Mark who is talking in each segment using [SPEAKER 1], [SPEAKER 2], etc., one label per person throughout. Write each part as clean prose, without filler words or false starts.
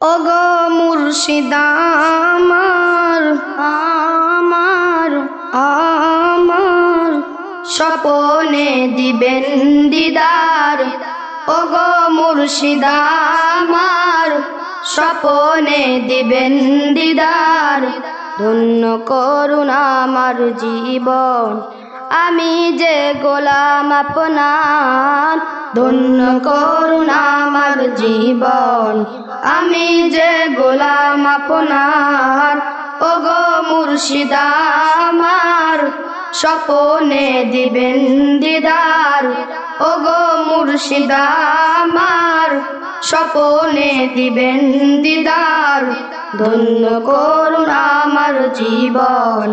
[SPEAKER 1] ওগো মুর্শিদ আমার আমার আমার স্বপনে দিবেন দিদার। ওগো মুর্শিদ আমার স্বপনে দিবেন দিদার। ধন্য করুন আমার জীবন, আমি যে গোলাম আপনার। ধন্য করুন আমার জীবন, আমি যে গোলাম আপনার। ওগো মুর্শিদ আমার স্বপনে দিবেন দিদার। ওগো মুর্শিদ আমার স্বপনে দিবেন দিদার। ধন্য করুন আমার জীবন,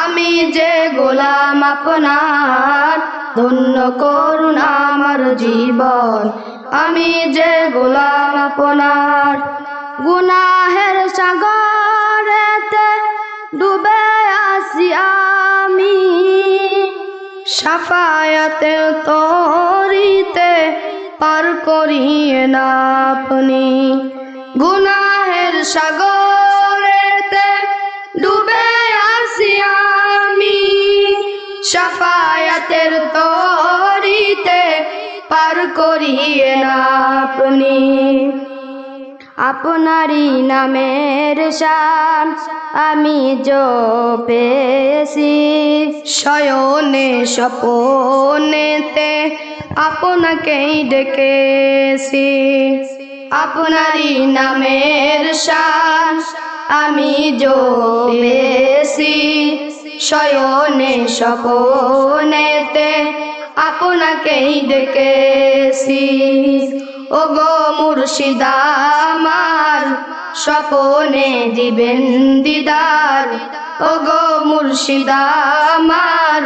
[SPEAKER 1] আমি যে গোলাম আপনার। ধন্য করুন আমার জীবন, আমি যে গোলাম আপনার। গুনাহের সাগরেতে ডুবে আছি আমি, শাফায়াতের তরিতে পার করিয়ে না আপনি। গুনাহের সাগরেতে ডুবে আছি আমি, শাফায়াতের তরিতে পার করিয়ে না আপনি। আপনারই নামের শান আমি জপেছি, শয়নে স্বপনেতে আপনাকেই ডেকেছি। আপনারই নামের শান আমি জপেছি, শয়নে স্বপনেতে আপনাকেই ডেকেছি। ওগো মুর্শিদ আমার স্বপনে দিবেন দিদার। ওগো মুর্শিদ আমার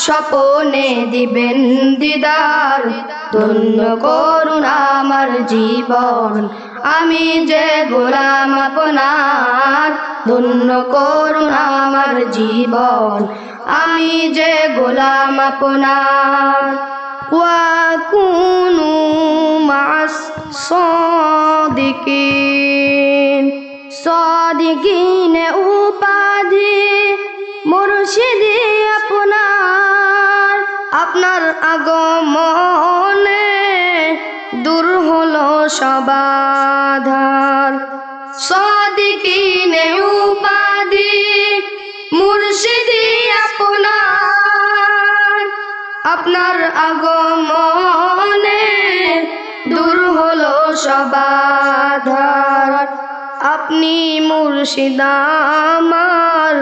[SPEAKER 1] স্বপনে দিবেন দিদার। ধন্য করুন আমার জীবন, আমি যে গোলাম আপনার। ধন্য করুন আমার জীবন, আমি যে গোলাম আপনার। ওয়া কুনু মা'আস সাদিকিন, সাদিকিন উপাধি মুর্শিদি আপনার। আপনার আগমনে দূর হলো সব আঁধার। সাদিকিন উপাধি মুর্শিদি আপনার। আপনার আগমনে দূর হলো সব আঁধার। আপনি মুর্শিদ আমার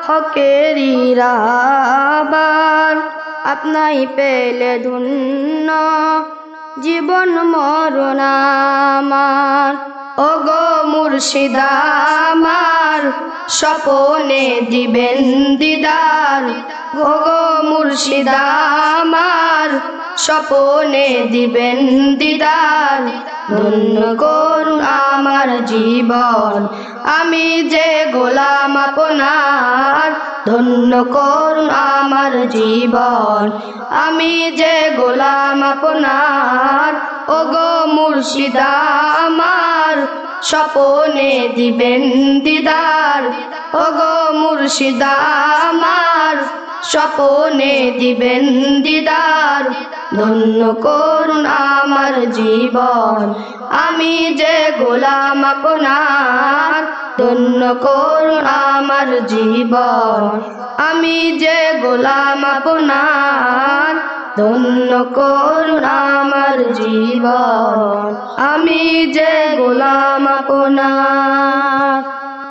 [SPEAKER 1] হকেরি রাহবার। আপনাই পেলে ধন্য জীবন মরণ আমার। ওগো মুর্শিদ আমার স্বপনে দিবেন দিদার। ওগো মুর্শিদ আমার স্বপনে দিবেন দিদার। ধন্য করুন আমার জীবন, আমি যে গোলাম আপনার। ধন্য করুন আমার জীবন, আমি যে গোলাম আপনার। ওগো মুর্শিদ আমার স্বপনে দিবেন দিদার। ওগো মুর্শিদ আমার স্বপনে দিবেন দিদার। ধন্য করুন আমার জীবন, আমি যে গোলাম আপনার। ধন্য করুন আমার জীবন, আমি যে গোলাম আপনার। ধন্য করুন আমার জীবন, আমি যে গোলাম আপনার।